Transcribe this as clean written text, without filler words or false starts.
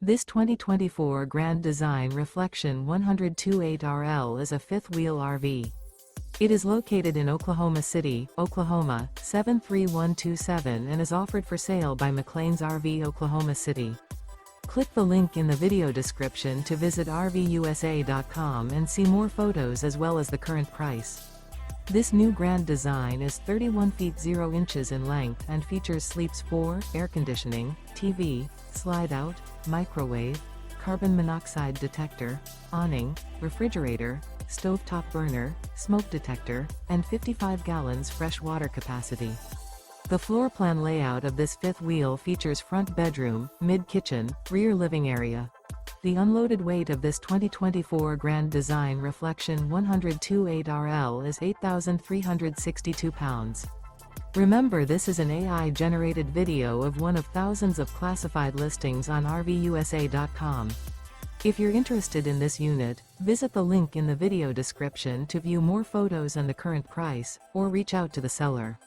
This 2024 Grand Design Reflection 102.8RL is a fifth-wheel RV. It is located in Oklahoma City, Oklahoma, 73127 and is offered for sale by McClain's RV Oklahoma City. Click the link in the video description to visit RVUSA.com and see more photos as well as the current price. This new Grand Design is 31 feet 0 inches in length and features sleeps 4, air conditioning, TV, slide-out, microwave, carbon monoxide detector, awning, refrigerator, stovetop burner, smoke detector, and 55 gallons fresh water capacity. The floor plan layout of this fifth wheel features front bedroom, mid-kitchen, rear living area. The unloaded weight of this 2024 Grand Design Reflection 102.8RL is 8,362 pounds. Remember, this is an AI-generated video of one of thousands of classified listings on RVUSA.com. If you're interested in this unit, visit the link in the video description to view more photos and the current price, or reach out to the seller.